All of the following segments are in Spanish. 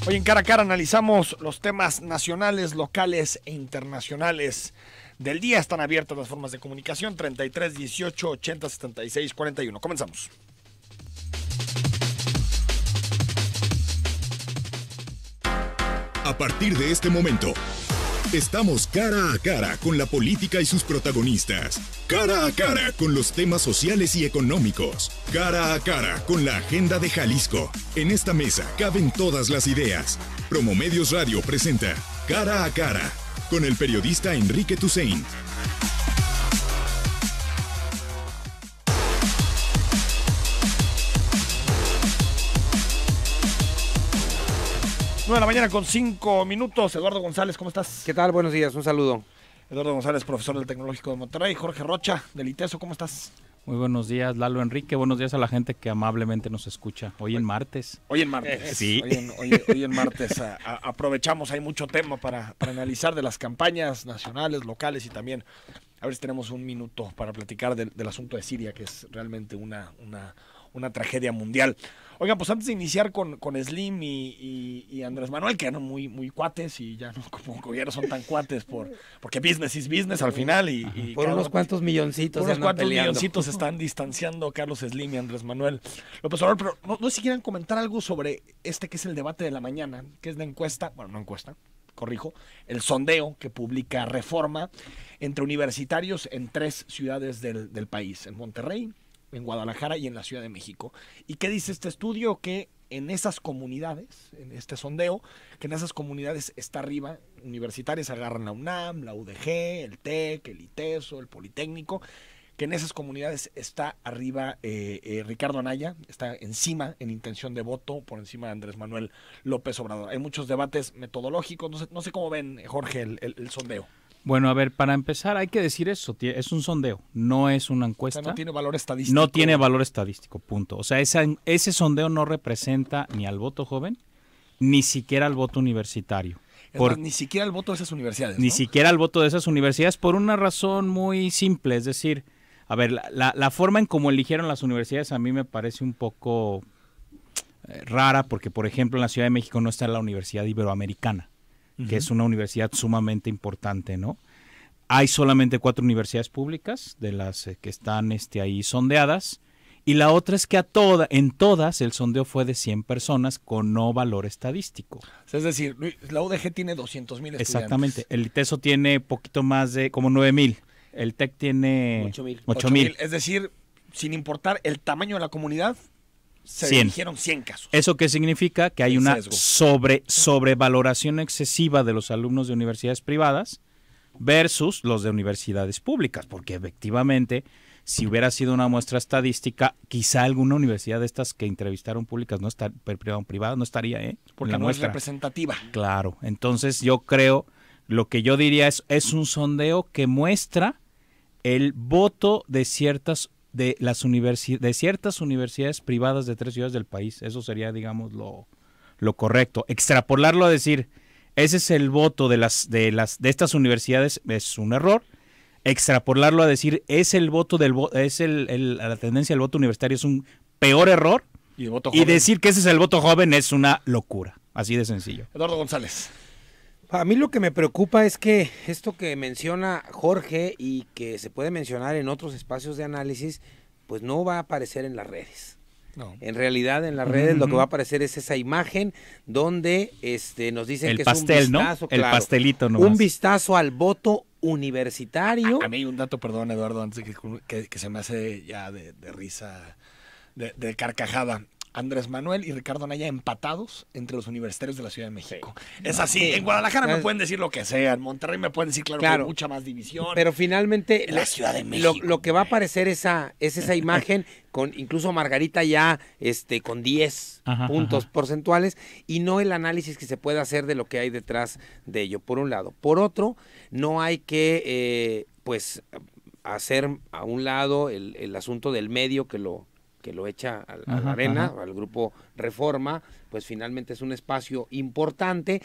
Hoy en Cara a Cara analizamos los temas nacionales, locales e internacionales del día. Están abiertas las formas de comunicación 33 18 80 76 41. Comenzamos. A partir de este momento, estamos cara a cara con la política y sus protagonistas. Cara a cara con los temas sociales y económicos. Cara a cara con la agenda de Jalisco. En esta mesa caben todas las ideas. Promomedios Radio presenta Cara a Cara con el periodista Enrique Tusain. 9 de la mañana con 5 minutos. Eduardo González, ¿cómo estás? ¿Qué tal? Buenos días, un saludo. Eduardo González, profesor del Tecnológico de Monterrey. Jorge Rocha, del ITESO, ¿cómo estás? Muy buenos días, Lalo Enrique. Buenos días a la gente que amablemente nos escucha. Hoy en martes. Hoy en martes. Sí. Hoy en martes aprovechamos, hay mucho tema para analizar de las campañas nacionales, locales y también, a ver si tenemos un minuto para platicar del asunto de Siria, que es realmente una tragedia mundial. Oigan, pues antes de iniciar con Slim y Andrés Manuel, que eran muy cuates y ya no, como ya no son tan cuates porque business is business al final. Y por unos cuantos milloncitos. Unos cuantos milloncitos se están distanciando Carlos Slim y Andrés Manuel López Obrador. Pero no sé si quieran comentar algo sobre que es el debate de la mañana, que es la encuesta, bueno, no encuesta, corrijo, el sondeo que publica Reforma entre universitarios en 3 ciudades del país, en Monterrey, en Guadalajara y en la Ciudad de México. ¿Y qué dice este estudio? Que en esas comunidades, en este sondeo, que en esas comunidades está arriba, universitarias agarran la UNAM, la UDG, el TEC, el ITESO, el Politécnico, que en esas comunidades está arriba Ricardo Anaya, está encima en intención de voto, por encima de Andrés Manuel López Obrador. Hay muchos debates metodológicos, no sé cómo ven, Jorge, el sondeo. Bueno, a ver, para empezar hay que decir eso, es un sondeo, no es una encuesta. O sea, no tiene valor estadístico. No tiene valor estadístico, punto. O sea, ese sondeo no representa ni al voto joven, ni siquiera al voto universitario. Ni siquiera al voto de esas universidades, ¿no? Ni siquiera al voto de esas universidades por una razón muy simple, es decir, a ver, la forma en cómo eligieron las universidades a mí me parece un poco rara, porque por ejemplo en la Ciudad de México no está la Universidad Iberoamericana, que es una universidad sumamente importante, ¿no? Hay solamente 4 universidades públicas de las que están ahí sondeadas, y la otra es que en todas el sondeo fue de 100 personas con no valor estadístico. Es decir, la UDG tiene 200,000 estudiantes. Exactamente, el ITESO tiene poquito más de como 9,000, el TEC tiene 8,000. Es decir, sin importar el tamaño de la comunidad, se 100. eligieron 100 casos. ¿Eso qué significa? Que hay una sobrevaloración excesiva de los alumnos de universidades privadas versus los de universidades públicas, porque efectivamente, si hubiera sido una muestra estadística, quizá alguna universidad de estas que entrevistaron públicas privadas no estaría, porque no es representativa. Claro, entonces yo creo, lo que yo diría es un sondeo que muestra el voto de ciertas universidades privadas de 3 ciudades del país. Eso sería, digamos, lo correcto. Extrapolarlo a decir, ese es el voto de estas universidades es un error. Extrapolarlo a decir, es el voto la tendencia del voto universitario es un peor error. Y decir que ese es el voto joven es una locura. Así de sencillo. Eduardo González. A mí lo que me preocupa es que esto que menciona Jorge y que se puede mencionar en otros espacios de análisis, pues no va a aparecer en las redes. No. En realidad en las redes lo que va a aparecer es esa imagen donde nos dicen que pastel, es un vistazo, ¿no? claro, el pastelito nomás. Un vistazo al voto universitario. A mí hay un dato, perdón, Eduardo, antes que se me hace ya de risa, de carcajada. Andrés Manuel y Ricardo Anaya empatados entre los universitarios de la Ciudad de México. Sí. Es así. Sí. En Guadalajara me pueden decir lo que sea. En Monterrey me pueden decir, claro, que hay mucha más división. Pero finalmente, en la Ciudad de México. Lo que va a aparecer es esa imagen con incluso Margarita ya con 10 puntos porcentuales y no el análisis que se puede hacer de lo que hay detrás de ello, por un lado. Por otro, no hay que hacer a un lado el asunto del medio que lo echa a la arena, al grupo Reforma, pues finalmente es un espacio importante.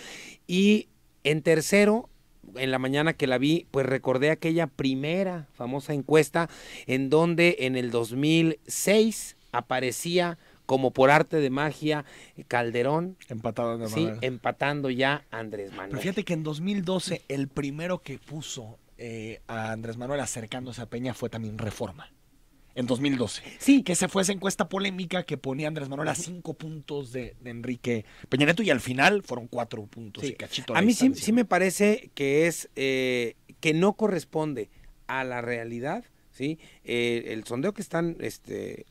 Y en tercero, en la mañana que la vi, pues recordé aquella primera famosa encuesta en donde en el 2006 aparecía como por arte de magia, Calderón, Empatado sí, empatando ya a Andrés Manuel. Pero fíjate que en 2012 el primero que puso a Andrés Manuel acercándose a Peña fue también Reforma. En 2012. Sí. Que se fue esa encuesta polémica que ponía a Andrés Manuel a 5 puntos de Enrique Peña Nieto y al final fueron 4 puntos. Sí. Y cachito A mí sí me parece que es que no corresponde a la realidad, ¿sí? El sondeo que están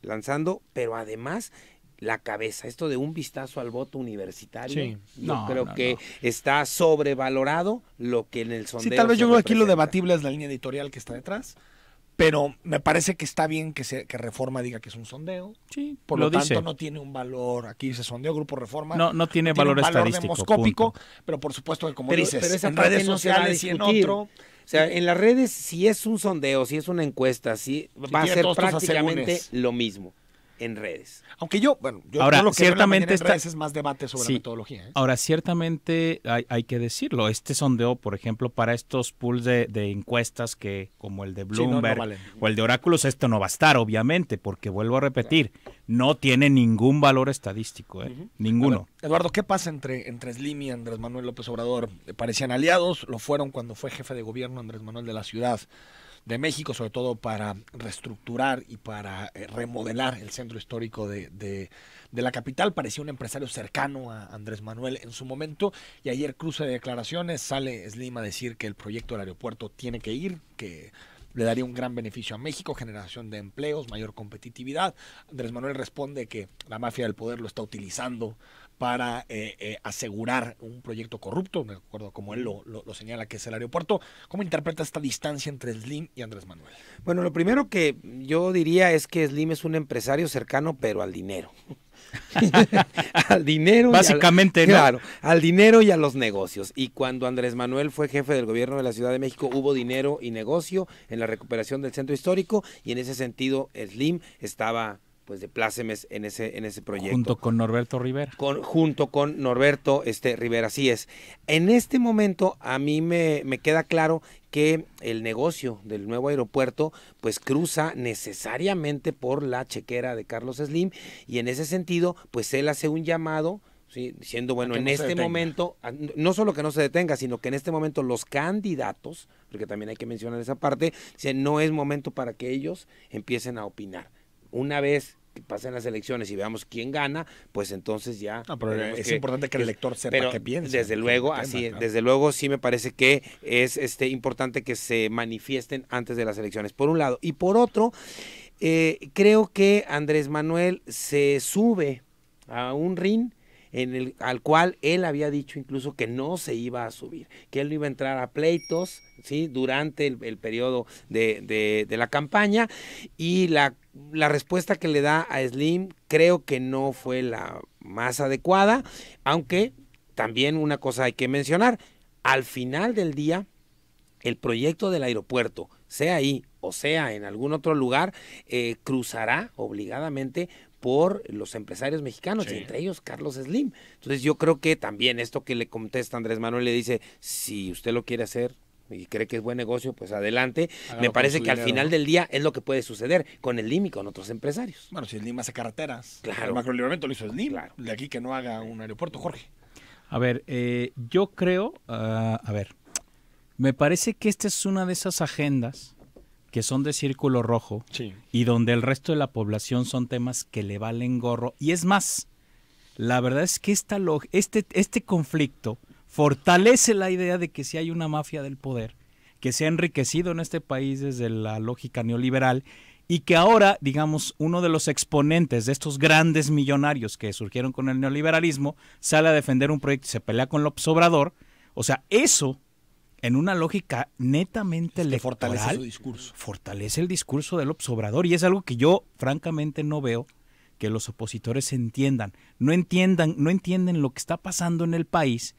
lanzando, pero además la cabeza, esto de un vistazo al voto universitario, sí. yo creo que está sobrevalorado lo que en el sondeo. Sí, tal vez yo creo que aquí lo debatible es la línea editorial que está detrás. Pero me parece que está bien que Reforma diga que es un sondeo. Sí, por lo tanto dice. No tiene un valor, aquí dice sondeo, Grupo Reforma. No tiene valor estadístico, demoscópico, punto. Pero por supuesto que como dices, pero esa en parte redes no se va a sociales y en discutir. otro. O sea, en las redes, si es un sondeo, si es una encuesta, va a tiene ser todos estos prácticamente asegúnes. lo mismo en redes. Aunque yo Ahora, lo que ciertamente veo en redes es más debate sobre la metodología. Ahora, ciertamente hay que decirlo, este sondeo, por ejemplo, para estos pools de encuestas que como el de Bloomberg valen. o el de Oráculos, esto no va a estar, obviamente, porque vuelvo a repetir, no tiene ningún valor estadístico, ninguno. Ver, Eduardo, ¿qué pasa entre Slim y Andrés Manuel López Obrador? Parecían aliados, lo fueron cuando fue jefe de gobierno Andrés Manuel de la Ciudad de México, sobre todo para reestructurar y para remodelar el centro histórico de la capital. Parecía un empresario cercano a Andrés Manuel en su momento, y ayer cruce de declaraciones, sale Slim a decir que el proyecto del aeropuerto tiene que ir, que le daría un gran beneficio a México, generación de empleos, mayor competitividad. Andrés Manuel responde que la mafia del poder lo está utilizando para asegurar un proyecto corrupto, de acuerdo como él lo señala, que es el aeropuerto. ¿Cómo interpreta esta distancia entre Slim y Andrés Manuel? Bueno, lo primero que yo diría es que Slim es un empresario cercano, pero al dinero. Al dinero. Básicamente, ¿no? Claro, al dinero y a los negocios. Y cuando Andrés Manuel fue jefe del gobierno de la Ciudad de México, hubo dinero y negocio en la recuperación del centro histórico, y en ese sentido Slim estaba pues de plácemes en ese proyecto. Junto con Norberto Rivera. Junto con Norberto Rivera, así es. En este momento a mí me queda claro que el negocio del nuevo aeropuerto pues cruza necesariamente por la chequera de Carlos Slim, y en ese sentido pues él hace un llamado, ¿sí? Diciendo, bueno, en este momento, no solo que no se detenga, sino que en este momento los candidatos, porque también hay que mencionar esa parte, no es momento para que ellos empiecen a opinar. Una vez que pasen las elecciones y veamos quién gana, pues entonces ya... pero es importante que el elector sepa qué piensa. Desde luego, desde luego sí me parece que es importante que se manifiesten antes de las elecciones, por un lado. Y por otro, creo que Andrés Manuel se sube a un ring al cual él había dicho incluso que no se iba a subir, que él no iba a entrar a pleitos, ¿sí? Durante el periodo de la campaña, y la respuesta que le da a Slim creo que no fue la más adecuada, aunque también una cosa hay que mencionar: al final del día el proyecto del aeropuerto, sea ahí o sea en algún otro lugar, cruzará obligadamente por los empresarios mexicanos, y entre ellos Carlos Slim. Entonces yo creo que también esto que le contesta Andrés Manuel, le dice, si usted lo quiere hacer y cree que es buen negocio, pues adelante. Me parece que al final del día es lo que puede suceder con Slim y con otros empresarios. Bueno, si Slim hace carreteras, claro, el macrolibramiento lo hizo Slim, claro. De aquí que no haga un aeropuerto, Jorge. A ver, yo creo, me parece que esta es una de esas agendas que son de círculo rojo, sí, y donde el resto de la población son temas que le valen gorro. Y es más, la verdad es que este conflicto fortalece la idea de que si hay una mafia del poder que se ha enriquecido en este país desde la lógica neoliberal, y que ahora, digamos, uno de los exponentes de estos grandes millonarios que surgieron con el neoliberalismo sale a defender un proyecto y se pelea con López Obrador. O sea, eso, en una lógica netamente electoral, fortalece su discurso. Fortalece el discurso de López Obrador, y es algo que yo francamente no veo que los opositores entiendan. No entienden lo que está pasando en el país,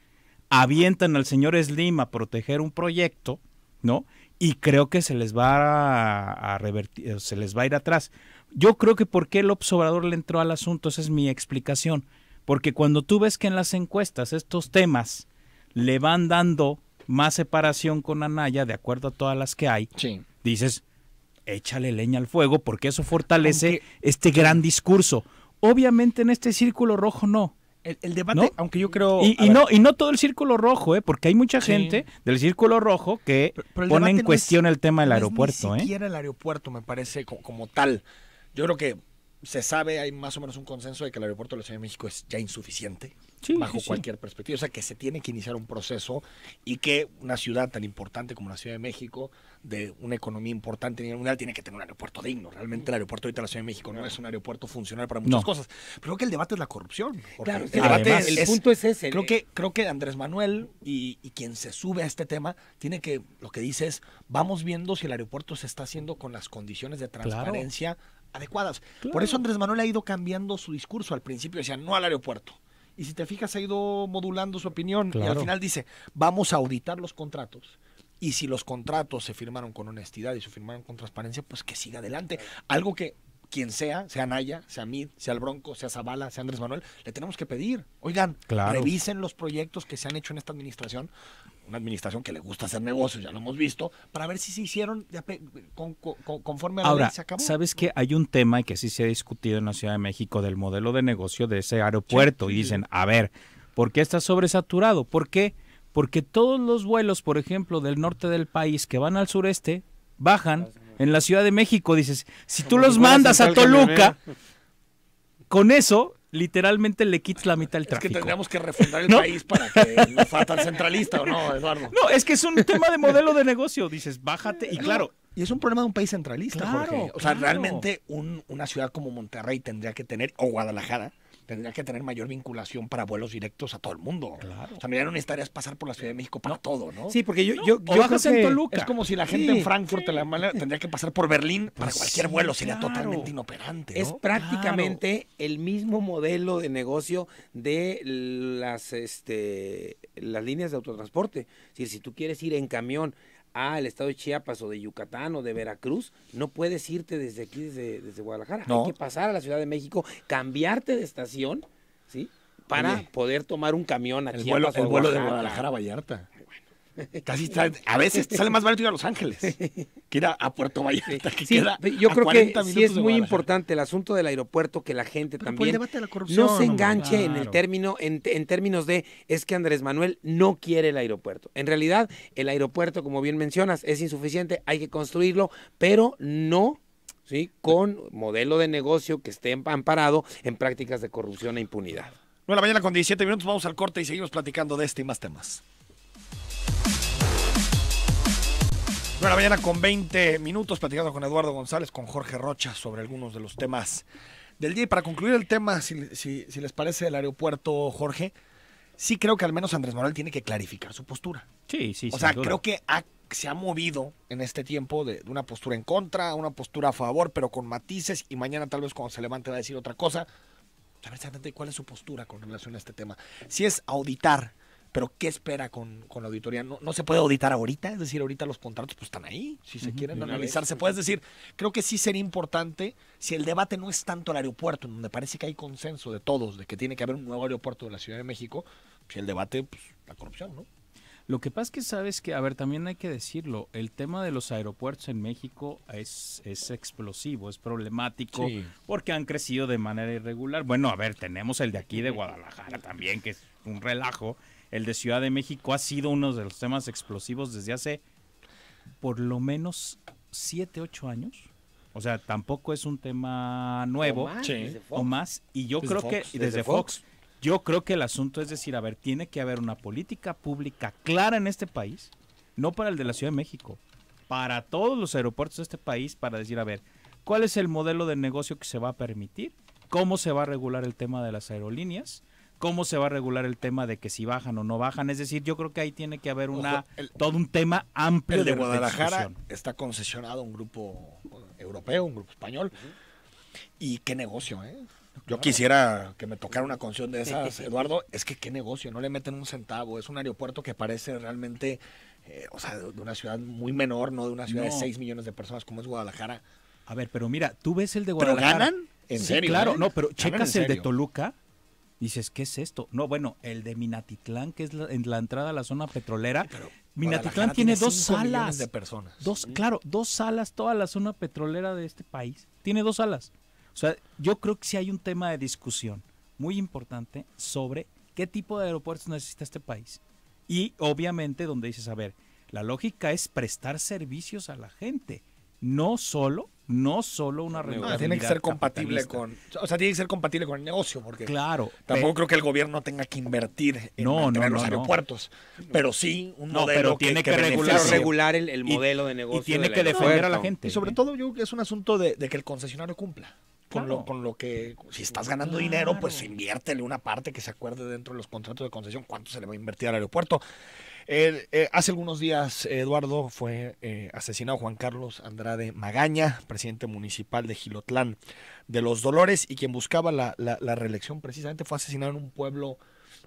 avientan al señor Slim a proteger un proyecto, ¿no? Y creo que se les va a revertir, se les va a ir atrás. Yo creo que por qué López Obrador le entró al asunto, esa es mi explicación. Porque cuando tú ves que en las encuestas estos temas le van dando más separación con Anaya, de acuerdo a todas las que hay, sí, dices, échale leña al fuego, porque eso fortalece este gran discurso. Obviamente en este círculo rojo no. El debate, ¿no? aunque yo creo... Y no todo el círculo rojo, porque hay mucha gente del círculo rojo que pone en cuestión el tema del aeropuerto. Ni siquiera el aeropuerto me parece como tal. Yo creo que se sabe, hay más o menos un consenso de que el aeropuerto de la Ciudad de México es ya insuficiente, bajo cualquier perspectiva. O sea, que se tiene que iniciar un proceso y que una ciudad tan importante como la Ciudad de México, de una economía importante a nivel mundial, tiene que tener un aeropuerto digno. Realmente el aeropuerto ahorita de la Ciudad de México no es un aeropuerto funcional para muchas cosas. Pero creo que el debate es la corrupción. Claro, el punto es ese. Creo que Andrés Manuel y quien se sube a este tema, lo que dice es, vamos viendo si el aeropuerto se está haciendo con las condiciones de transparencia adecuadas. Por eso Andrés Manuel ha ido cambiando su discurso. Al principio decía no al aeropuerto. Y si te fijas, ha ido modulando su opinión. Y al final dice, vamos a auditar los contratos. Y si los contratos se firmaron con honestidad y se firmaron con transparencia, pues que siga adelante. Algo que quien sea Naya, sea Mid, sea el Bronco, sea Zavala, sea Andrés Manuel, le tenemos que pedir. Oigan, revisen los proyectos que se han hecho en esta administración, una administración que le gusta hacer negocios, ya lo hemos visto, para ver si se hicieron conforme a la ley. Se acabó. ¿Sabes qué? Hay un tema que sí se ha discutido en la Ciudad de México del modelo de negocio de ese aeropuerto y dicen, a ver, ¿por qué está sobresaturado? ¿Por qué? Porque todos los vuelos, por ejemplo, del norte del país que van al sureste, bajan en la Ciudad de México. Dices, si tú los mandas a Toluca, con eso literalmente le quitas la mitad del tráfico. Es que tendríamos que refundar el país para que no fuera tan centralista, ¿o no, Eduardo? No, es que es un tema de modelo de negocio. Dices, bájate y claro. Y es un problema de un país centralista, Jorge. O sea, realmente una ciudad como Monterrey tendría que tener, o Guadalajara, tendría que tener mayor vinculación para vuelos directos a todo el mundo. Claro. O sea, no necesitarías pasar por la Ciudad de México para todo, ¿no? Sí, porque yo bajas en Toluca. Es como si la gente en Frankfurt tendría que pasar por Berlín para cualquier vuelo. Sería totalmente inoperante, ¿no? Es prácticamente el mismo modelo de negocio de las líneas de autotransporte. Es decir, si tú quieres ir en camión al estado de Chiapas o de Yucatán o de Veracruz, no puedes irte desde aquí, desde Guadalajara. Hay que pasar a la Ciudad de México, cambiarte de estación, ¿sí? Para poder tomar un camión aquí. El vuelo de Guadalajara a Vallarta. Casi a veces te sale más barato ir a Los Ángeles que ir a Puerto Vallarta. Yo creo que sí es muy importante el asunto del aeropuerto, que la gente también el debate de la corrupción, no se enganche en el término, en términos de es que Andrés Manuel no quiere el aeropuerto. En realidad, el aeropuerto, como bien mencionas, es insuficiente, hay que construirlo, pero no con modelo de negocio que esté amparado en prácticas de corrupción e impunidad. 9 de la mañana con 17 minutos, vamos al corte y seguimos platicando de este y más temas. 9 de la mañana con 20 minutos, platicando con Eduardo González, con Jorge Rocha sobre algunos de los temas del día. Y para concluir el tema, si les parece, el aeropuerto, Jorge, sí creo que al menos Andrés Manuel tiene que clarificar su postura. Sí. O sea, creo que se ha movido en este tiempo de una postura en contra a una postura a favor, pero con matices, y mañana tal vez cuando se levante va a decir otra cosa. A ver exactamente cuál es su postura con relación a este tema. Si es auditar, pero ¿qué espera con la auditoría? No se puede auditar ahorita, es decir, ahorita los contratos pues están ahí, si se quieren analizar, se puede decir. Creo que sí sería importante, si el debate no es tanto el aeropuerto, en donde parece que hay consenso de todos, de que tiene que haber un nuevo aeropuerto de la Ciudad de México, si el debate, pues la corrupción, ¿no? Lo que pasa es que sabes que, a ver, también hay que decirlo, el tema de los aeropuertos en México es explosivo, es problemático, porque han crecido de manera irregular. Bueno, a ver, tenemos el de aquí de Guadalajara también, que es un relajo. El de Ciudad de México ha sido uno de los temas explosivos desde hace por lo menos 7, 8 años. O sea, tampoco es un tema nuevo o más. Y yo creo que desde Fox. Yo creo que el asunto es decir, a ver, tiene que haber una política pública clara en este país, no para el de la Ciudad de México, para todos los aeropuertos de este país, para decir, a ver, ¿cuál es el modelo de negocio que se va a permitir? ¿Cómo se va a regular el tema de las aerolíneas? ¿Cómo se va a regular el tema de que si bajan o no bajan? Es decir, yo creo que ahí tiene que haber todo un tema amplio. El de Guadalajara está concesionado a un grupo europeo, un grupo español. Y qué negocio, ¿eh? Yo quisiera que me tocara una concesión de esas, Eduardo. Es que qué negocio, no le meten un centavo. Es un aeropuerto que parece realmente, o sea, de una ciudad muy menor, no de una ciudad de 6 millones de personas como es Guadalajara. A ver, pero mira, tú ves el de Guadalajara. ¿Pero ganan? ¿En serio? Claro, no, pero checas el de Toluca. Dices, ¿qué es esto? No, bueno, el de Minatitlán, que es en la entrada a la zona petrolera. Minatitlán tiene 2 salas. De personas. Dos salas, toda la zona petrolera de este país. Tiene 2 salas. O sea, yo creo que sí hay un tema de discusión muy importante sobre qué tipo de aeropuertos necesita este país. Y obviamente donde dices, a ver, la lógica es prestar servicios a la gente, no solo una rentabilidad. Tiene que ser compatible capitalista. tiene que ser compatible con el negocio, porque Claro, tampoco creo que el gobierno tenga que invertir en mantener los aeropuertos, pero sí un modelo pero tiene que regular el modelo de negocio. Y tiene que defender a la gente. Y sobre todo yo creo que es un asunto de que el concesionario cumpla. Con lo que, si estás ganando dinero, pues inviértele una parte que se acuerde dentro de los contratos de concesión cuánto se le va a invertir al aeropuerto. Hace algunos días, Eduardo, fue asesinado Juan Carlos Andrade Magaña, presidente municipal de Jilotlán de los Dolores, y quien buscaba la reelección precisamente fue asesinado en un pueblo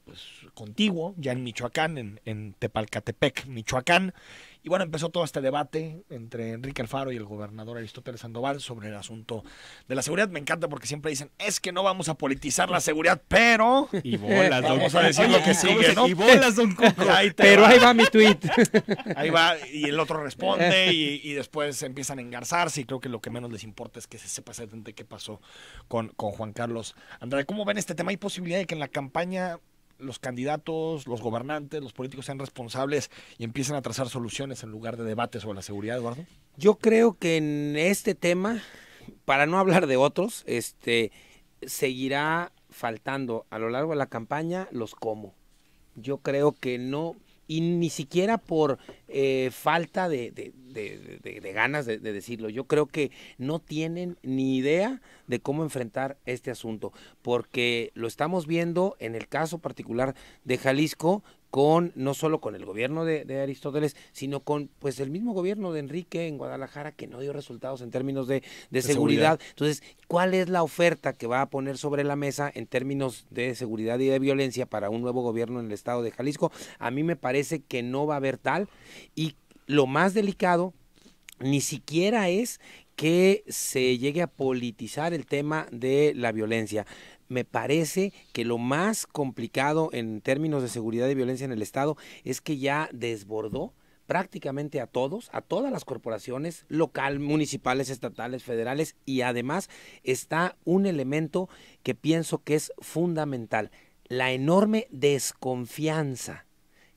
pues contiguo, ya en Michoacán, en Tepalcatepec, Michoacán. Y bueno, empezó todo este debate entre Enrique Alfaro y el gobernador Aristóteles Sandoval sobre el asunto de la seguridad. Me encanta porque siempre dicen, es que no vamos a politizar la seguridad, pero... Y bolas, vamos a decir lo que sigue, ¿no? Y bolas, don Cuco. Pero ahí va mi tuit. Ahí va, y el otro responde, y después empiezan a engarzarse, y creo que lo que menos les importa es que se sepa exactamente qué pasó con Juan Carlos Andrade. ¿Cómo ven este tema? ¿Hay posibilidad de que en la campaña los candidatos, los gobernantes, los políticos sean responsables y empiecen a trazar soluciones en lugar de debates sobre la seguridad, Eduardo? Yo creo que en este tema, para no hablar de otros, seguirá faltando a lo largo de la campaña los cómo. Yo creo que no, y ni siquiera por falta de ganas de decirlo. Yo creo que no tienen ni idea de cómo enfrentar este asunto, porque lo estamos viendo en el caso particular de Jalisco, no solo con el gobierno de Aristóteles, sino con pues el mismo gobierno de Enrique en Guadalajara, que no dio resultados en términos de seguridad. Entonces, ¿cuál es la oferta que va a poner sobre la mesa en términos de seguridad y de violencia para un nuevo gobierno en el estado de Jalisco? A mí me parece que no va a haber tal, y lo más delicado ni siquiera es que se llegue a politizar el tema de la violencia. Me parece que lo más complicado en términos de seguridad y violencia en el estado es que ya desbordó prácticamente a todas las corporaciones local, municipales, estatales, federales, y además está un elemento que pienso que es fundamental: la enorme desconfianza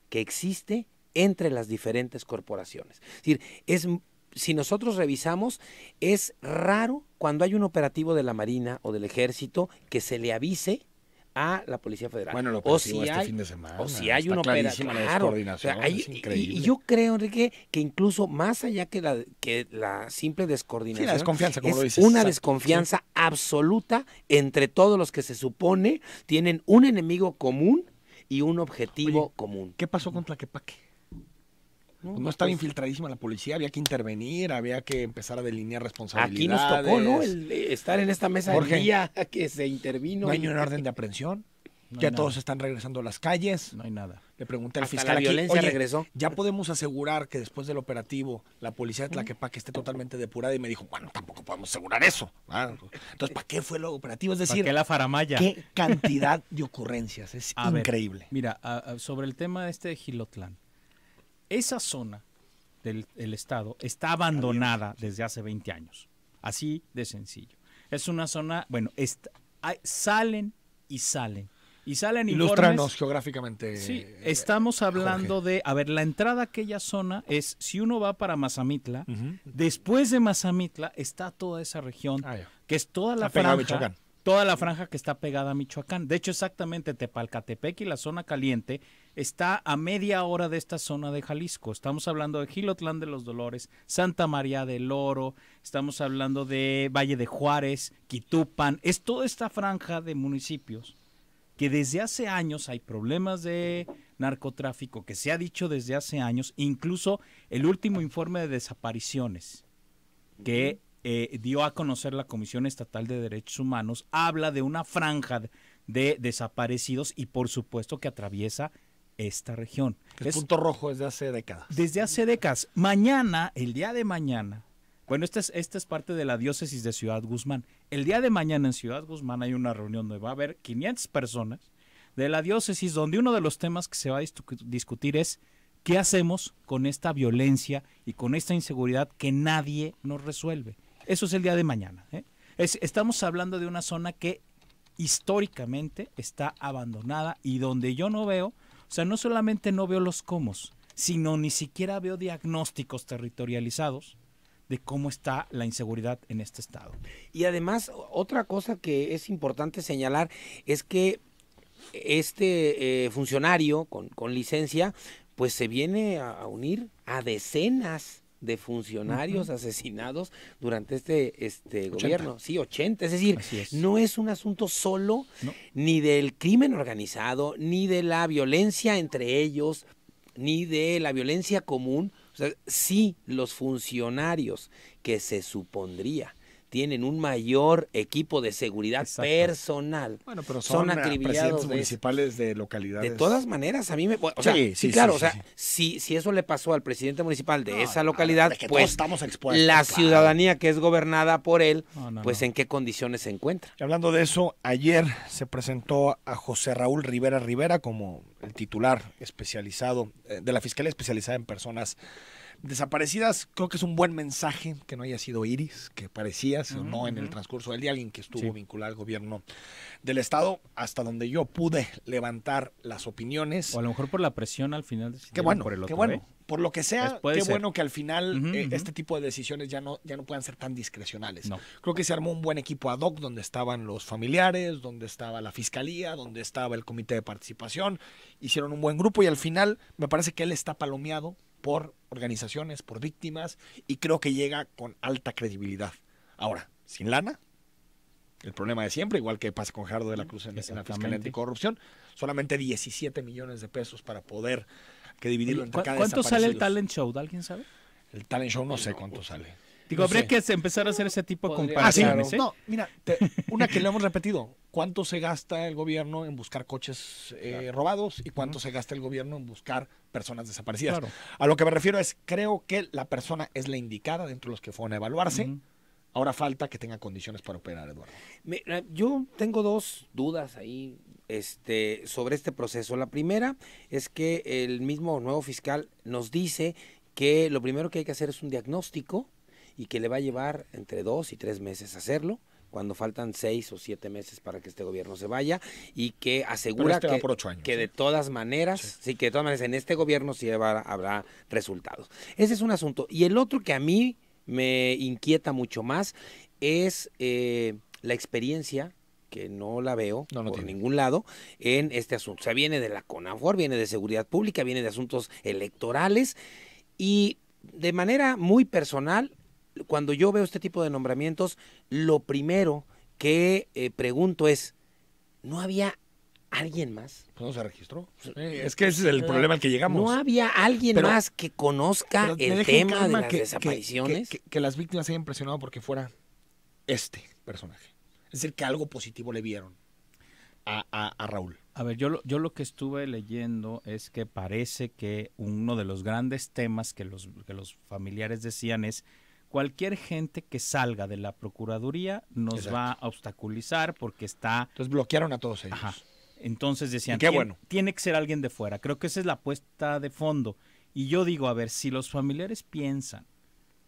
que existe entre las diferentes corporaciones. Es decir, si nosotros revisamos, es raro cuando hay un operativo de la Marina o del Ejército que se le avise a la Policía Federal. Bueno, el operativo fin de semana. O si hay un operativo, claro. Es increíble. Y yo creo, Enrique, que incluso más allá que la simple descoordinación, la desconfianza, como es lo dices, una desconfianza absoluta entre todos los que se supone tienen un enemigo común y un objetivo común. ¿Qué pasó con Tlaquepaque? No estaba infiltradísima la policía, había que intervenir, había que empezar a delinear responsabilidades. Aquí nos tocó, ¿no? Estar en esta mesa del día que se intervino. No hay ni un orden de aprehensión. Ya todos están regresando a las calles. No hay nada. Le pregunté al Hasta fiscal la violencia aquí, regresó. ¿ya podemos asegurar que después del operativo la policía de Tlaquepaque esté totalmente depurada? Y me dijo, bueno, tampoco podemos asegurar eso. Entonces, ¿para qué fue el operativo? Es decir, ¿para qué la faramaya? ¿Qué cantidad de ocurrencias? Es increíble. Mira, sobre el tema de Jilotlán. Esa zona del estado está abandonada desde hace 20 años. Así de sencillo. Es una zona, bueno, salen Ilústranos informes. Geográficamente. Sí, estamos hablando Jorge. la entrada a aquella zona es, si uno va para Mazamitla, después de Mazamitla está toda esa región, que es toda la franja. Toda la franja que está pegada a Michoacán. De hecho, exactamente Tepalcatepec y la zona caliente está a media hora de esta zona de Jalisco. Estamos hablando de Jilotlán de los Dolores, Santa María del Oro, estamos hablando de Valle de Juárez, Quitupan. Es toda esta franja de municipios que desde hace años hay problemas de narcotráfico, que se ha dicho desde hace años, incluso el último informe de desapariciones que dio a conocer la Comisión Estatal de Derechos Humanos, habla de una franja de desaparecidos y por supuesto que atraviesa esta región. Es punto rojo desde hace décadas. Desde hace décadas. El día de mañana, bueno, esta es parte de la diócesis de Ciudad Guzmán. El día de mañana en Ciudad Guzmán hay una reunión donde va a haber 500 personas de la diócesis, donde uno de los temas que se va a discutir es ¿qué hacemos con esta violencia y con esta inseguridad que nadie nos resuelve? Eso es el día de mañana. Estamos hablando de una zona que históricamente está abandonada y donde yo no veo, o sea, no solamente no veo los comos, sino ni siquiera veo diagnósticos territorializados de cómo está la inseguridad en este estado. Y además, otra cosa que es importante señalar es que este funcionario con licencia, pues se viene a unir a decenas de funcionarios asesinados durante este gobierno. Sí, 80. Es decir, no es un asunto solo ni del crimen organizado, ni de la violencia entre ellos, ni de la violencia común. O sea, sí, los funcionarios que se supondría tienen un mayor equipo de seguridad personal. Bueno, pero son acribillados municipales de localidades. De todas maneras, a mí me... O sea, sí, claro, o sea, si eso le pasó al presidente municipal de esa localidad, pues estamos expuestos, la ciudadanía que es gobernada por él, pues en qué condiciones se encuentra. Y hablando de eso, ayer se presentó a José Raúl Rivera como el titular especializado de la Fiscalía Especializada en Personas Desaparecidas. Creo que es un buen mensaje que no haya sido Iris, que parecía, no en el transcurso del día, alguien que estuvo vinculado al gobierno del estado, hasta donde yo pude levantar las opiniones. O a lo mejor por la presión al final. Qué bueno, por lo que sea, qué bueno que al final este tipo de decisiones ya no puedan ser tan discrecionales. Creo que se armó un buen equipo ad hoc, donde estaban los familiares, donde estaba la fiscalía, donde estaba el comité de participación, hicieron un buen grupo y al final me parece que él está palomeado por organizaciones, por víctimas, y creo que llega con alta credibilidad. Ahora, sin lana, el problema de siempre, igual que pasa con Gerardo de la Cruz en la Fiscalía Anticorrupción, solamente 17 millones de pesos para poder dividirlo entre cada ¿Cuánto sale el talent show? ¿Alguien sabe? El talent show no sé cuánto sale. Digo, habría que empezar a hacer ese tipo de comparaciones. No, mira, una que le hemos repetido. ¿Cuánto se gasta el gobierno en buscar coches robados y cuánto se gasta el gobierno en buscar personas desaparecidas? A lo que me refiero es, creo que la persona es la indicada dentro de los que fueron a evaluarse. Ahora falta que tenga condiciones para operar, Eduardo. Yo tengo dos dudas ahí sobre este proceso. La primera es que el mismo nuevo fiscal nos dice que lo primero que hay que hacer es un diagnóstico y que le va a llevar entre 2 y 3 meses hacerlo, cuando faltan 6 o 7 meses para que este gobierno se vaya, y que asegura va por 8 años, que de todas maneras, que de todas maneras en este gobierno sí habrá resultados. Ese es un asunto. Y el otro que a mí me inquieta mucho más es la experiencia, que no la veo por ningún lado en este asunto. O sea, viene de la CONAFOR, viene de Seguridad Pública, viene de asuntos electorales, y de manera muy personal, cuando yo veo este tipo de nombramientos, lo primero que pregunto es, ¿no había alguien más? ¿No se registró? Es que ese es el problema al que llegamos. ¿No había alguien más que conozca el tema de las desapariciones? Que las víctimas se hayan presionado porque fuera este personaje. Es decir, que algo positivo le vieron a Raúl. A ver, yo lo que estuve leyendo es que parece que uno de los grandes temas que los familiares decían es: cualquier gente que salga de la Procuraduría nos va a obstaculizar porque está... Entonces bloquearon a todos ellos. Entonces decían, bueno, tiene que ser alguien de fuera. Creo que esa es la apuesta de fondo. Y yo digo, a ver, si los familiares piensan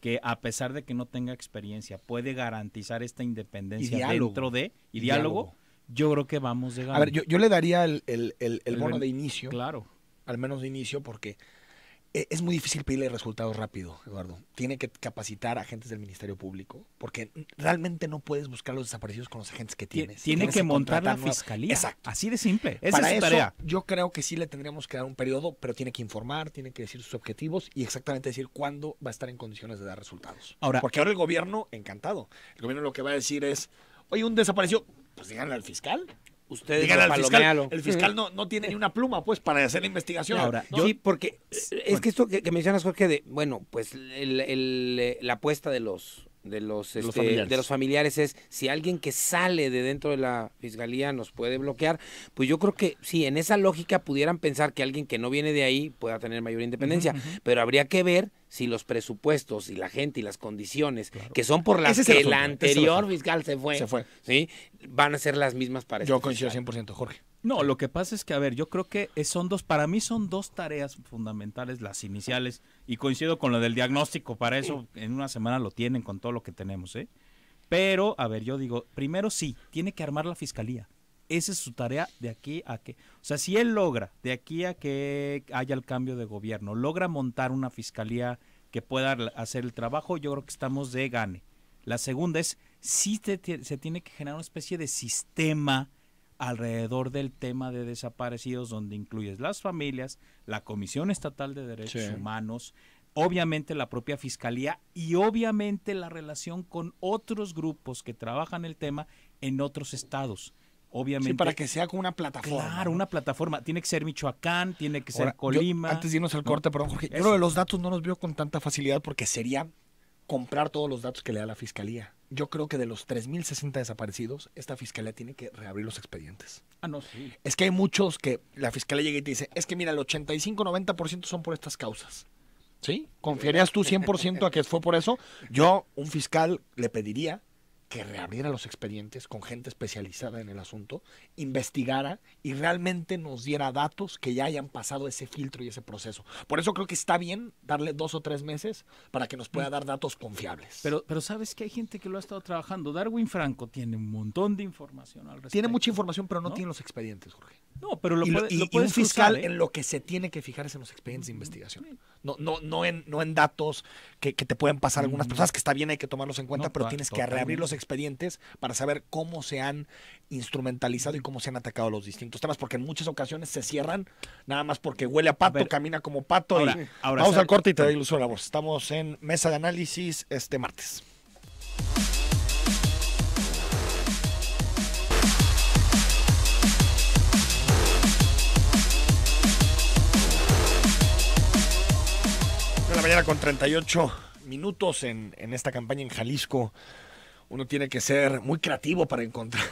que a pesar de que no tenga experiencia, puede garantizar esta independencia dentro de... Y diálogo, yo creo que vamos de gana. A ver, yo le daría el bono de inicio. Claro. Al menos de inicio, porque... es muy difícil pedirle resultados rápido, Eduardo. Tiene que capacitar a agentes del Ministerio Público, porque realmente no puedes buscar los desaparecidos con los agentes que tienes. Tiene que montar la fiscalía. Exacto. Así de simple. Esa Para es su tarea. Yo creo que sí le tendríamos que dar un periodo, pero tiene que informar, tiene que decir sus objetivos y exactamente decir cuándo va a estar en condiciones de dar resultados. Porque ahora el gobierno, encantado. El gobierno lo que va a decir es, oye, un desaparecido, pues díganle al fiscal. Ustedes el fiscal no tiene ni una pluma, pues, para hacer la investigación. Ahora, sí, porque es que esto que mencionas, Jorge, pues la apuesta de los familiares es, si alguien que sale de dentro de la fiscalía nos puede bloquear, pues yo creo que sí, en esa lógica pudieran pensar que alguien que no viene de ahí pueda tener mayor independencia, pero habría que ver si los presupuestos y la gente y las condiciones que son por las que la anterior fiscal se fue, ¿sí? Van a ser las mismas para Yo coincido 100%, Jorge. No, lo que pasa es que, a ver, yo creo que para mí son dos tareas fundamentales, las iniciales, y coincido con lo del diagnóstico, para eso en una semana lo tienen con todo lo que tenemos, Pero, a ver, yo digo, primero sí, tiene que armar la fiscalía. Esa es su tarea de aquí a que... O sea, si él logra, de aquí a que haya el cambio de gobierno, logra montar una fiscalía que pueda hacer el trabajo, yo creo que estamos de gane. La segunda es, sí se tiene que generar una especie de sistema alrededor del tema de desaparecidos, donde incluyes las familias, la Comisión Estatal de Derechos Humanos, obviamente la propia Fiscalía y obviamente la relación con otros grupos que trabajan el tema en otros estados. Obviamente. Sí, para que sea como una plataforma. Claro, ¿no? Una plataforma. Tiene que ser Michoacán, tiene que ser Ahora, Colima. Antes de irnos al corte, perdón, Jorge, yo lo de los datos no los veo con tanta facilidad porque sería comprar todos los datos que le da la Fiscalía. Yo creo que de los 3.060 desaparecidos, esta Fiscalía tiene que reabrir los expedientes. Ah, no, sí. Es que hay muchos que la Fiscalía llega y te dice, es que mira, el 85-90% son por estas causas. ¿Sí? ¿Confiarías tú 100% a que fue por eso? Yo, un fiscal, le pediría que reabriera los expedientes con gente especializada en el asunto, investigara y realmente nos diera datos que ya hayan pasado ese filtro y ese proceso. Por eso creo que está bien darle 2 o 3 meses para que nos pueda dar datos confiables. Pero sabes que hay gente que lo ha estado trabajando. Darwin Franco tiene un montón de información al respecto. Tiene mucha información, pero no tiene los expedientes, Jorge. No, pero lo y puedes un fiscal cruzar, ¿eh? en lo que se tiene que fijar es en los expedientes de investigación. No en datos que te pueden pasar algunas personas, que está bien, hay que tomarlos en cuenta, pero tienes que reabrir los expedientes para saber cómo se han instrumentalizado y cómo se han atacado los distintos temas, porque en muchas ocasiones se cierran nada más porque huele a pato, camina como pato. Ahora, vamos al corte y te doy el uso de la voz. Estamos en Mesa de Análisis este martes. De la mañana con 38 minutos en esta campaña en Jalisco. Uno tiene que ser muy creativo para encontrar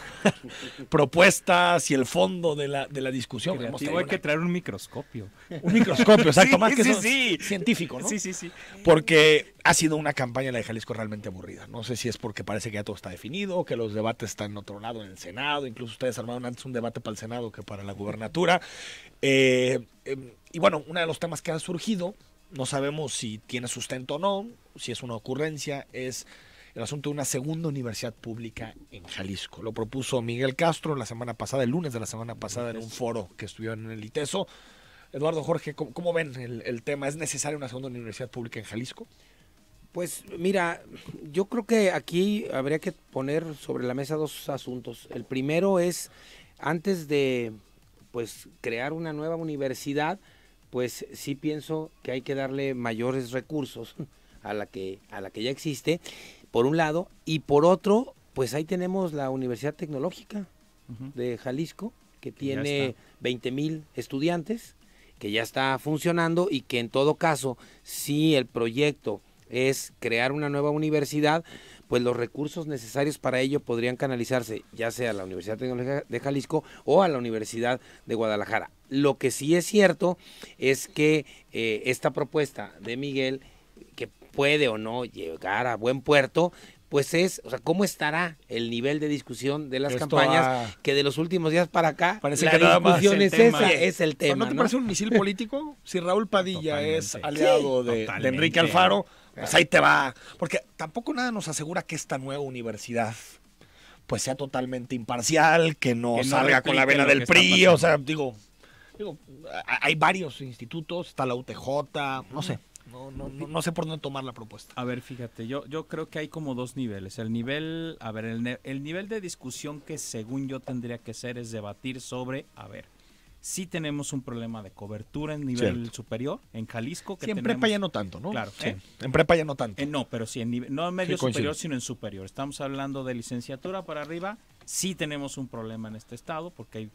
propuestas y el fondo de la discusión. Hay que traer un microscopio. Un microscopio, exacto, Sí, más que sí, eso, sí. científico, ¿no? Sí. Porque ha sido una campaña, la de Jalisco, realmente aburrida. No sé si es porque parece que ya todo está definido, que los debates están en otro lado, en el Senado. Incluso ustedes armaron antes un debate para el Senado que para la gubernatura. Y bueno, uno de los temas que ha surgido, no sabemos si tiene sustento o no, si es una ocurrencia, es el asunto de una segunda universidad pública en Jalisco. Lo propuso Miguel Castro la semana pasada, el lunes de la semana pasada, en un foro que estuvieron en el ITESO. Eduardo, Jorge, ¿cómo ven el tema? ¿Es necesaria una segunda universidad pública en Jalisco? Pues mira, yo creo que aquí habría que poner sobre la mesa 2 asuntos. El primero es, antes de pues crear una nueva universidad, pues sí pienso que hay que darle mayores recursos a la que ya existe, por un lado, y por otro, pues ahí tenemos la Universidad Tecnológica de Jalisco, que tiene 20,000 estudiantes, que ya está funcionando y que en todo caso, si el proyecto es crear una nueva universidad, pues los recursos necesarios para ello podrían canalizarse ya sea a la Universidad Tecnológica de Jalisco o a la Universidad de Guadalajara. Lo que sí es cierto es que esta propuesta de Miguel, que puede o no llegar a buen puerto, pues es, o sea, ¿cómo estará el nivel de discusión de las campañas que de los últimos días para acá parece la que nada más discusión es esa, es el tema? ¿No te parece un misil político? Si Raúl Padilla Totalmente. es aliado de Enrique Alfaro, pues ahí te va. Porque tampoco nada nos asegura que esta nueva universidad pues sea totalmente imparcial, que no salga con la vena del PRI, o sea, digo, hay varios institutos, está la UTJ, no sé. No sé por dónde tomar la propuesta. A ver, fíjate, yo creo que hay como dos niveles. El nivel de discusión que según yo tendría que ser es debatir sobre, sí tenemos un problema de cobertura en nivel superior, en Jalisco. Que en prepa ya no tanto, ¿no? Claro. Sí. En prepa ya no tanto. No, pero sí, no en medio superior, sino en superior. Estamos hablando de licenciatura para arriba. Sí tenemos un problema en este estado, porque hay,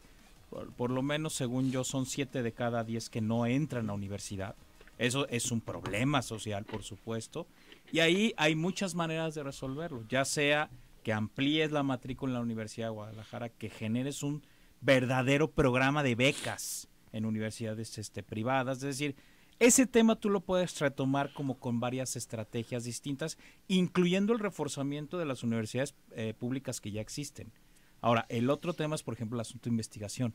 por lo menos, según yo, son 7 de cada 10 que no entran a universidad. Eso es un problema social, por supuesto. Y ahí hay muchas maneras de resolverlo, ya sea que amplíes la matrícula en la Universidad de Guadalajara, que generes un verdadero programa de becas en universidades privadas. Es decir, ese tema tú lo puedes retomar como con varias estrategias distintas, incluyendo el reforzamiento de las universidades públicas que ya existen. Ahora, el otro tema es, por ejemplo, el asunto de investigación.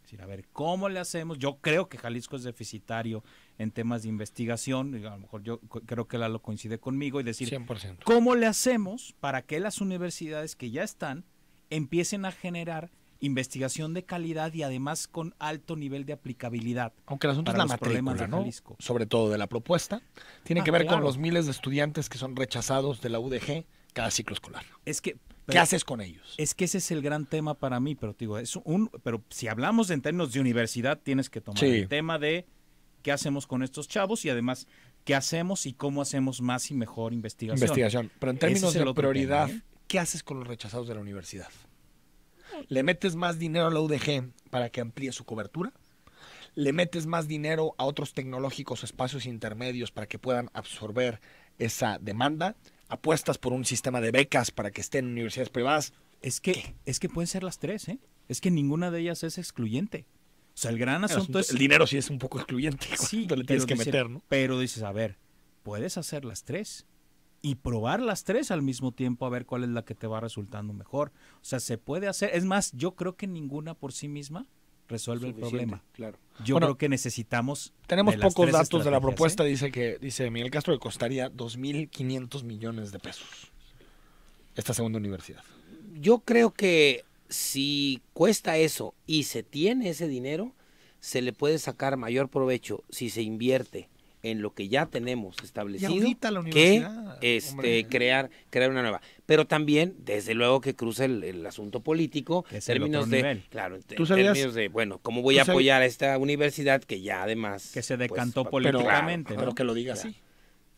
Es decir, a ver, ¿cómo le hacemos? Yo creo que Jalisco es deficitario en temas de investigación, y a lo mejor yo creo que Lalo coincide conmigo, y decir, 100%. ¿cómo le hacemos para que las universidades que ya están empiecen a generar investigación de calidad y además con alto nivel de aplicabilidad? Aunque el asunto es para la los problemas matrícula, de ¿no? Jalisco. Sobre todo de la propuesta. Tiene que ver con claro. los miles de estudiantes que son rechazados de la UDG cada ciclo escolar. Es que, ¿Qué haces con ellos? Es que ese es el gran tema para mí, pero te digo, pero si hablamos en términos de universidad, tienes que tomar el tema de qué hacemos con estos chavos y además qué hacemos y cómo hacemos más y mejor investigación. Pero en términos de prioridad, tema, ¿qué haces con los rechazados de la universidad? ¿Le metes más dinero a la UDG para que amplíe su cobertura? ¿Le metes más dinero a otros tecnológicos, espacios intermedios para que puedan absorber esa demanda? ¿Apuestas por un sistema de becas para que estén en universidades privadas? Es que pueden ser las tres, ¿eh? Es que ninguna de ellas es excluyente. O sea, el gran asunto es... El dinero sí es un poco excluyente. Sí, le tienes que meter, ¿no? Pero dices, a ver, puedes hacer las tres y probar las tres al mismo tiempo a ver cuál es la que te va resultando mejor. O sea, se puede hacer. Es más, yo creo que ninguna por sí misma resuelve el problema. Claro. Yo creo que necesitamos... Tenemos pocos datos de la propuesta. ¿eh? Dice Miguel Castro que costaría 2.500 millones de pesos esta segunda universidad. Yo creo que si cuesta eso y se tiene ese dinero, se le puede sacar mayor provecho si se invierte en lo que ya tenemos establecido que crear una nueva. Pero también, desde luego, que cruza el asunto político en términos de, claro, en términos de, bueno, ¿cómo voy a apoyar a esta universidad que ya además... Que se decantó políticamente. Pero, ¿no? Que lo diga así.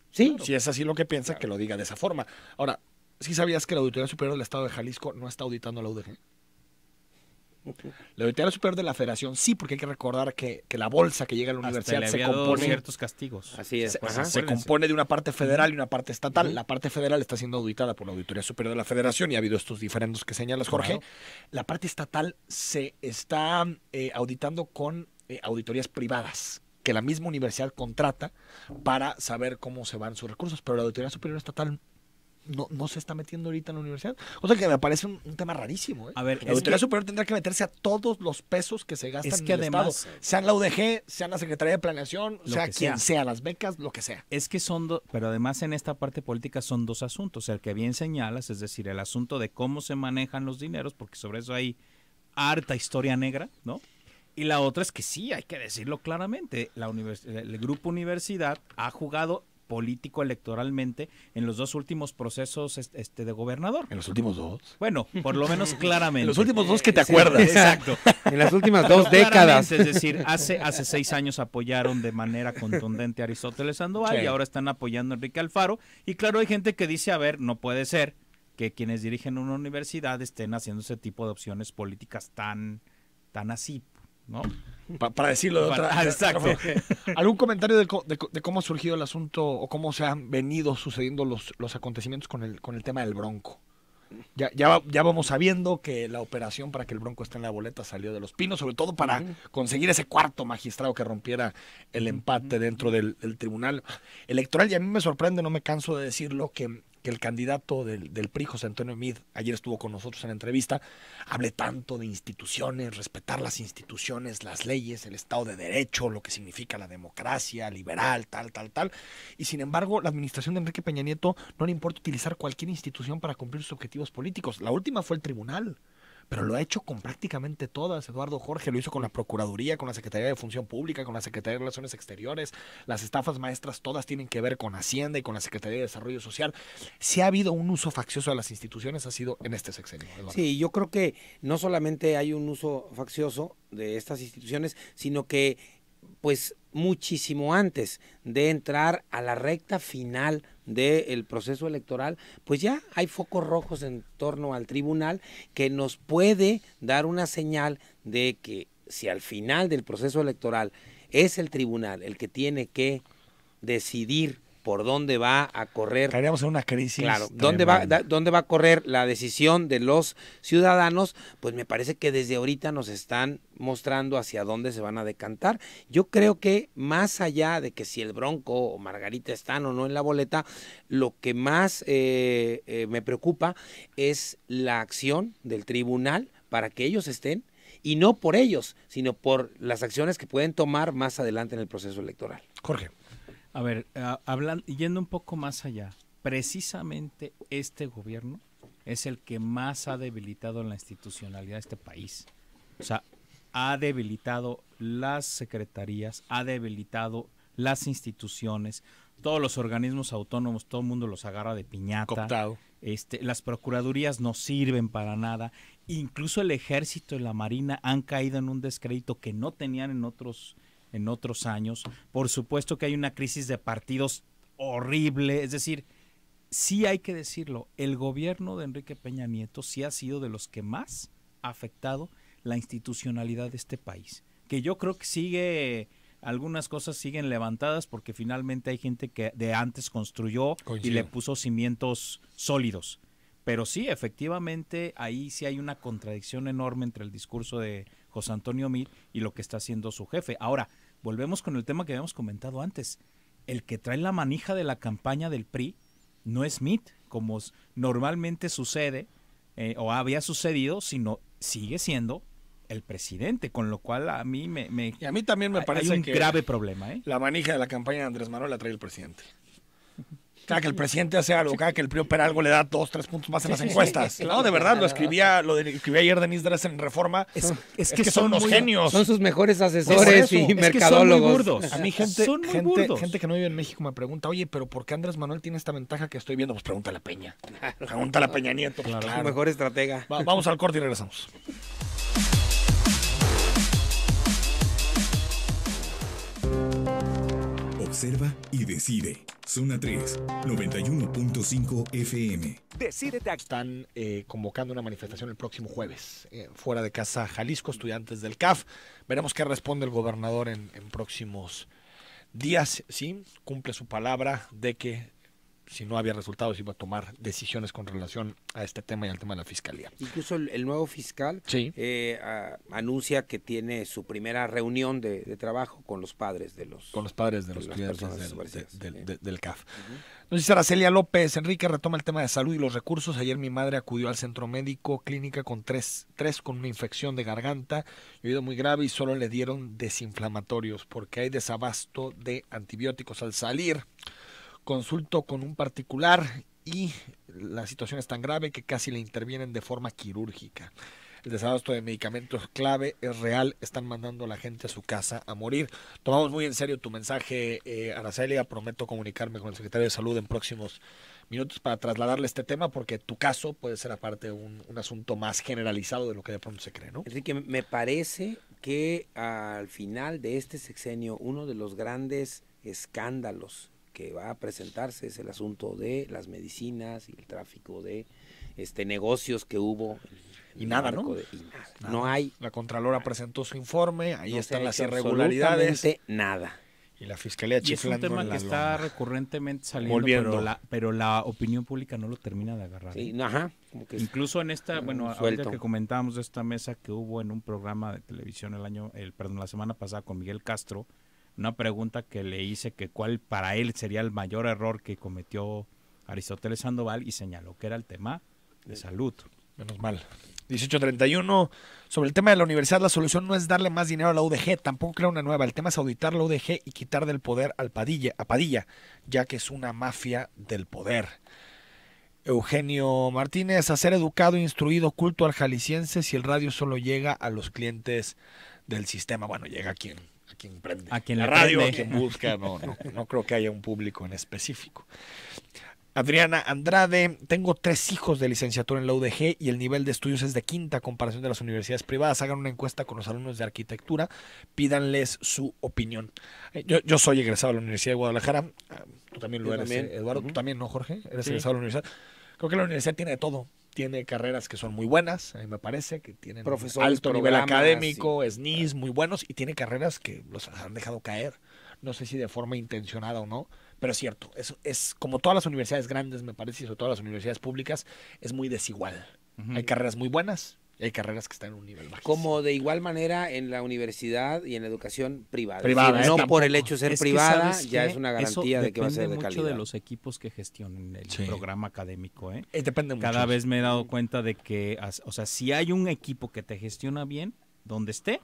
Sí. Claro. Si es así lo que piensa, que lo diga de esa forma. Ahora, ¿sí sabías que la Auditoría Superior del Estado de Jalisco no está auditando a la UDG? La Auditoría Superior de la Federación sí, porque hay que recordar que la bolsa que llega a la universidad se compone ciertos castigos. Así es. Se compone de una parte federal y una parte estatal. La parte federal está siendo auditada por la Auditoría Superior de la Federación y ha habido estos diferendos que señalas, Jorge. Claro. La parte estatal se está auditando con auditorías privadas que la misma universidad contrata para saber cómo se van sus recursos, pero la Auditoría Superior Estatal no se está metiendo ahorita en la universidad. O sea que me parece un tema rarísimo. A ver, la Auditoría Superior tendrá que meterse a todos los pesos que se gastan en el Estado. Sean la UDG, sean la Secretaría de Planeación, sea quien sea, las becas, lo que sea. Es que pero además en esta parte política son dos asuntos. El que bien señalas, es decir, el asunto de cómo se manejan los dineros, porque sobre eso hay harta historia negra, ¿no? Y la otra es que sí, hay que decirlo claramente, el Grupo Universidad ha jugado político electoralmente en los dos últimos procesos de gobernador. ¿En los últimos dos? Bueno, por lo menos claramente. En los últimos dos que te acuerdas. Exacto. En las últimas 2 décadas. Es decir, hace 6 años apoyaron de manera contundente a Aristóteles Sandoval y ahora están apoyando a Enrique Alfaro. Y claro, hay gente que dice, a ver, no puede ser que quienes dirigen una universidad estén haciendo ese tipo de opciones políticas tan así, ¿no? Para decirlo de otra. Exacto. ¿Algún comentario de cómo ha surgido el asunto o cómo se han venido sucediendo los acontecimientos con el tema del Bronco? Ya vamos sabiendo que la operación para que el Bronco esté en la boleta salió de Los Pinos, sobre todo para conseguir ese cuarto magistrado que rompiera el empate dentro del Tribunal Electoral. Y a mí me sorprende, no me canso de decirlo, que el candidato del PRI, José Antonio Meade, ayer estuvo con nosotros en la entrevista, hable tanto de instituciones, respetar las instituciones, las leyes, el Estado de Derecho, lo que significa la democracia liberal, tal. Y sin embargo, la administración de Enrique Peña Nieto no le importa utilizar cualquier institución para cumplir sus objetivos políticos. La última fue el tribunal, pero lo ha hecho con prácticamente todas. Eduardo Jorge lo hizo con la Procuraduría, con la Secretaría de Función Pública, con la Secretaría de Relaciones Exteriores. Las estafas maestras todas tienen que ver con Hacienda y con la Secretaría de Desarrollo Social. Si ha habido un uso faccioso de las instituciones, ha sido en este sexenio, Eduardo. Sí, yo creo que no solamente hay un uso faccioso de estas instituciones, sino que pues muchísimo antes de entrar a la recta final del proceso electoral, pues ya hay focos rojos en torno al tribunal que nos puede dar una señal de que si al final del proceso electoral es el tribunal el que tiene que decidir por dónde va a correr. Caeríamos en una crisis. Claro, dónde va a correr la decisión de los ciudadanos, pues me parece que desde ahorita nos están mostrando hacia dónde se van a decantar. Yo creo que más allá de que si el Bronco o Margarita están o no en la boleta, lo que más me preocupa es la acción del tribunal para que ellos estén y no por ellos, sino por las acciones que pueden tomar más adelante en el proceso electoral. Jorge. A ver, yendo un poco más allá, precisamente este gobierno es el que más ha debilitado la institucionalidad de este país. O sea, ha debilitado las secretarías, ha debilitado las instituciones, todos los organismos autónomos, todo el mundo los agarra de piñata. Cooptado. Las procuradurías no sirven para nada. Incluso el ejército y la marina han caído en un descrédito que no tenían en otros años. Por supuesto que hay una crisis de partidos horrible. Es decir, sí hay que decirlo, el gobierno de Enrique Peña Nieto sí ha sido de los que más ha afectado la institucionalidad de este país. Que yo creo que algunas cosas siguen levantadas porque finalmente hay gente que de antes construyó y le puso cimientos sólidos. Pero sí, efectivamente, ahí sí hay una contradicción enorme entre el discurso de José Antonio Meade y lo que está haciendo su jefe. Ahora, volvemos con el tema que habíamos comentado antes. El que trae la manija de la campaña del PRI no es Meade, como normalmente sucede o había sucedido, sino sigue siendo el presidente, con lo cual a mí y a mí también me parece hay un que grave problema. La manija de la campaña de Andrés Manuel la trae el presidente. Cada que el presidente hace algo, cada que el PRI opera algo, le da 2, 3 puntos más en las encuestas. No, de verdad, lo escribía ayer Denise Dresser en Reforma. Es que son unos genios. Son sus mejores asesores y mercadólogos. A mí gente que no vive en México me pregunta, oye, pero ¿por qué Andrés Manuel tiene esta ventaja que estoy viendo? Pues pregúntale a Peña. Pregúntale a Peña Nieto. Claro. Su mejor estratega. Vamos al corte y regresamos. Observa y decide. Zona 3, 91.5 FM. Decídete. Están convocando una manifestación el próximo jueves, fuera de Casa Jalisco, estudiantes del CAF. Veremos qué responde el gobernador en próximos días. Sí, cumple su palabra de que si no había resultados iba a tomar decisiones con relación a este tema y al tema de la fiscalía. Incluso el nuevo fiscal anuncia que tiene su primera reunión de trabajo con los padres de los estudiantes del CAF. Nos dice Araceli López, Enrique retoma el tema de salud y los recursos. Ayer mi madre acudió al centro médico clínica con tres con una infección de garganta, oído muy grave, y solo le dieron desinflamatorios porque hay desabasto de antibióticos. Al salir consultó con un particular y la situación es tan grave que casi le intervienen de forma quirúrgica. El desabasto de medicamentos clave es real, están mandando a la gente a su casa a morir. Tomamos muy en serio tu mensaje, Araceli. Prometo comunicarme con el secretario de Salud en próximos minutos para trasladarle este tema, porque tu caso puede ser aparte un asunto más generalizado de lo que de pronto se cree, ¿no? Enrique, me parece que al final de este sexenio uno de los grandes escándalos que va a presentarse es el asunto de las medicinas y el tráfico de negocios que hubo. Y nada, ¿no? Nada. No hay. La Contralora presentó su informe, ahí están las irregularidades. Nada. Y la Fiscalía chiflando. Y es un tema que está recurrentemente saliendo, pero la opinión pública no lo termina de agarrar. Sí, ajá. Como que incluso en esta, ahorita que comentábamos de esta mesa que hubo en un programa de televisión la semana pasada con Miguel Castro, una pregunta que le hice que cuál para él sería el mayor error que cometió Aristóteles Sandoval, y señaló que era el tema de salud. Menos mal. 1831, sobre el tema de la universidad, la solución no es darle más dinero a la UDG, tampoco crear una nueva. El tema es auditar la UDG y quitar del poder a Padilla, ya que es una mafia del poder. Eugenio Martínez, hacer educado, instruido, culto al jalisciense si el radio solo llega a los clientes del sistema. Bueno, llega a quien prende a quien la radio, a quien busca. No creo que haya un público en específico. Adriana Andrade, tengo 3 hijos de licenciatura en la UDG y el nivel de estudios es de quinta a comparación de las universidades privadas. Hagan una encuesta con los alumnos de arquitectura, pídanles su opinión. Yo soy egresado de la Universidad de Guadalajara, tú también lo eres, Eduardo, tú también, ¿no, Jorge? Eres egresado de la universidad. Creo que la universidad tiene de todo. Tiene carreras que son muy buenas, a mí me parece, que tienen profesores, alto nivel académico, SNIS, muy buenos, y tiene carreras que los han dejado caer. No sé si de forma intencionada o no, pero es cierto. Es como todas las universidades grandes, me parece, y sobre todo las universidades públicas, es muy desigual. Hay carreras muy buenas y hay carreras que están en un nivel bajísimo. Como de igual manera en la universidad y en la educación privada. No por el hecho de ser privada, ya es una garantía de que va a ser de calidad. Depende mucho de los equipos que gestionen el programa académico. Depende mucho. Cada vez me he dado cuenta de que, o sea, si hay un equipo que te gestiona bien, donde esté,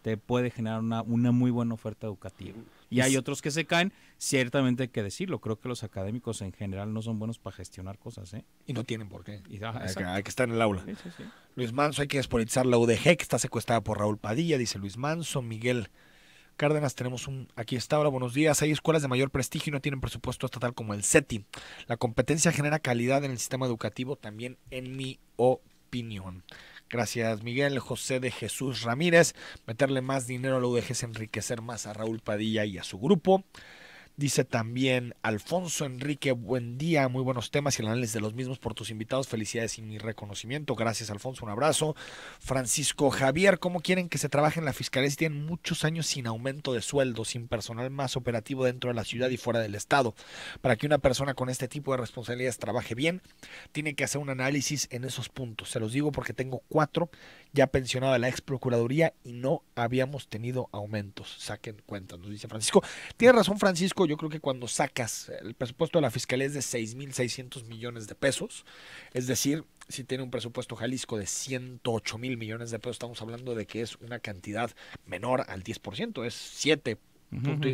te puede generar una muy buena oferta educativa. Y hay otros que se caen, ciertamente hay que decirlo. Creo que los académicos en general no son buenos para gestionar cosas, ¿eh? Y no tienen por qué. Exacto. Hay que estar en el aula. Sí. Luis Manso, hay que despolitizar la UDG, que está secuestrada por Raúl Padilla, dice Luis Manso. Miguel Cárdenas, tenemos aquí está, hola, buenos días. Hay escuelas de mayor prestigio y no tienen presupuesto estatal como el CETI. La competencia genera calidad en el sistema educativo, también en mi opinión. Gracias, Miguel. José de Jesús Ramírez, meterle más dinero a la UDG es enriquecer más a Raúl Padilla y a su grupo. Dice también Alfonso Enrique, buen día, muy buenos temas y el análisis de los mismos por tus invitados. Felicidades y mi reconocimiento. Gracias, Alfonso, un abrazo. Francisco Javier, ¿cómo quieren que se trabaje en la fiscalía si tienen muchos años sin aumento de sueldo, sin personal más operativo dentro de la ciudad y fuera del estado? Para que una persona con este tipo de responsabilidades trabaje bien, tiene que hacer un análisis en esos puntos. Se los digo porque tengo 4 ya pensionado de la ex procuraduría y no habíamos tenido aumentos. Saquen cuentas, nos dice Francisco. Tiene razón, Francisco. Yo creo que cuando sacas el presupuesto de la fiscalía es de 6,600 millones de pesos, es decir, si tiene un presupuesto Jalisco de 108,000 millones de pesos, estamos hablando de que es una cantidad menor al 10%, es 7.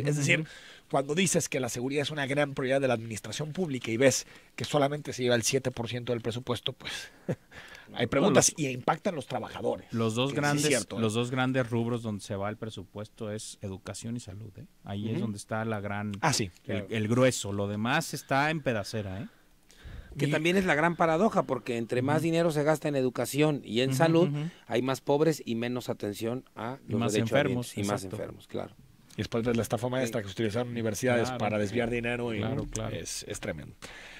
Es decir, cuando dices que la seguridad es una gran prioridad de la administración pública y ves que solamente se lleva el 7% del presupuesto, pues hay preguntas y impactan los trabajadores. Los dos grandes rubros donde se va el presupuesto es educación y salud, ¿eh? Ahí es donde está la gran el grueso. Lo demás está en pedacera, ¿eh? Que también es la gran paradoja, porque entre más dinero se gasta en educación y en salud, hay más pobres y menos atención a los más enfermos y más enfermos, claro. Y después ves la estafa maestra que se utilizaron universidades para desviar dinero y es tremendo.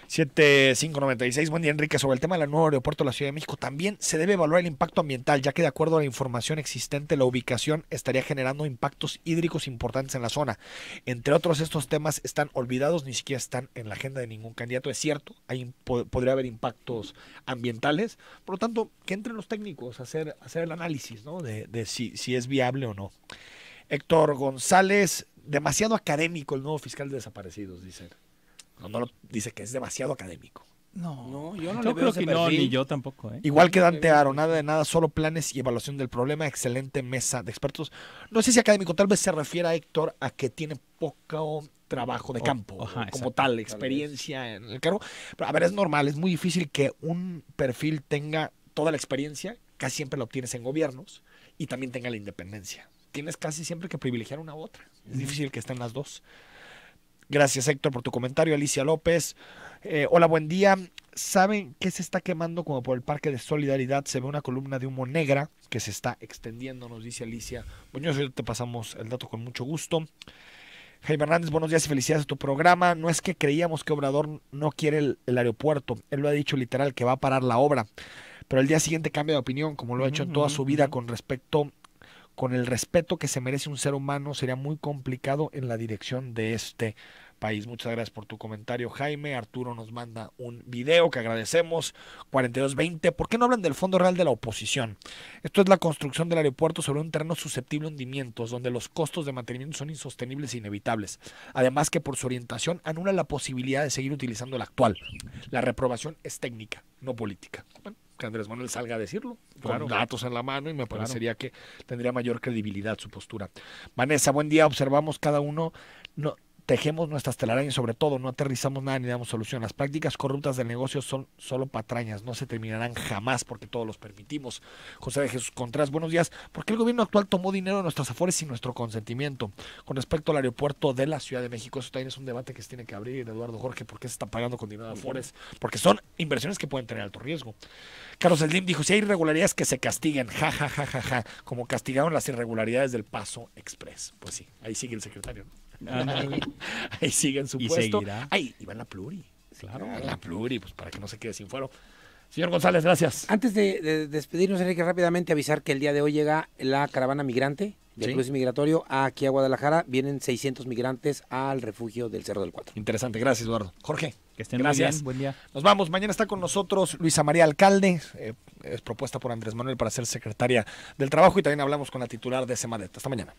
7596, buen día, Enrique. Sobre el tema del nuevo aeropuerto de la Ciudad de México, también se debe evaluar el impacto ambiental, ya que de acuerdo a la información existente, la ubicación estaría generando impactos hídricos importantes en la zona. Entre otros, estos temas están olvidados, ni siquiera están en la agenda de ningún candidato. Es cierto, podría haber impactos ambientales, por lo tanto, que entren los técnicos a hacer el análisis, ¿no? de si es viable o no. Héctor González, demasiado académico el nuevo fiscal de desaparecidos, dice. No, dice que es demasiado académico. No, yo no yo le veo creo ese que perfil. no, ni yo tampoco, ¿eh? Igual que Dante Aro, nada de nada, solo planes y evaluación del problema, excelente mesa de expertos. No sé si académico, tal vez se refiere a Héctor a que tiene poco trabajo de campo, como tal, experiencia en el cargo. Pero a ver, es normal, es muy difícil que un perfil tenga toda la experiencia, casi siempre la obtienes en gobiernos, y también tenga la independencia. Tienes casi siempre que privilegiar una u otra. Es difícil que estén las dos. Gracias, Héctor, por tu comentario. Alicia López. Hola, buen día. ¿Saben qué se está quemando como por el Parque de Solidaridad? Se ve una columna de humo negra que se está extendiendo, nos dice Alicia. Bueno, te pasamos el dato con mucho gusto. Jaime Hernández, buenos días y felicidades a tu programa. No es que creíamos que Obrador no quiere el aeropuerto. Él lo ha dicho literal, que va a parar la obra. Pero el día siguiente cambia de opinión, como lo ha hecho en toda su vida con el respeto que se merece un ser humano. Sería muy complicado en la dirección de este país. Muchas gracias por tu comentario, Jaime. Arturo nos manda un video que agradecemos. 4220. ¿Por qué no hablan del fondo real de la oposición? Esto es la construcción del aeropuerto sobre un terreno susceptible a hundimientos, donde los costos de mantenimiento son insostenibles e inevitables. Además que por su orientación anula la posibilidad de seguir utilizando el actual. La reprobación es técnica, no política. Bueno, que Andrés Manuel salga a decirlo, con datos en la mano, y me parecería que tendría mayor credibilidad su postura. Vanessa, buen día. Observamos cada uno, tejemos nuestras telarañas, sobre todo, no aterrizamos nada ni damos solución. Las prácticas corruptas del negocio son solo patrañas, no se terminarán jamás porque todos los permitimos. José de Jesús Contreras, buenos días. ¿Por qué el gobierno actual tomó dinero de nuestras afores sin nuestro consentimiento? Con respecto al aeropuerto de la Ciudad de México, eso también es un debate que se tiene que abrir, Eduardo Jorge. ¿Por qué se está pagando con dinero de afores? Porque son inversiones que pueden tener alto riesgo. Carlos Slim dijo, si hay irregularidades que se castiguen, como castigaron las irregularidades del Paso Express. Pues sí, ahí sigue el secretario, ¿no? Ahí sigue en su puesto. Ahí va en la pluri. Claro, en la pluri, pues para que no se quede sin fuero. Señor González, gracias. Antes de despedirnos, Enrique, rápidamente avisar que el día de hoy llega la caravana migrante del cruce migratorio aquí a Guadalajara. Vienen 600 migrantes al refugio del Cerro del Cuatro. Interesante, gracias, Eduardo. Jorge, que estén gracias. Muy bien. Buen día. Nos vamos. Mañana está con nosotros Luisa María Alcalde, es propuesta por Andrés Manuel para ser secretaria del Trabajo, y también hablamos con la titular de Semadet. Hasta mañana.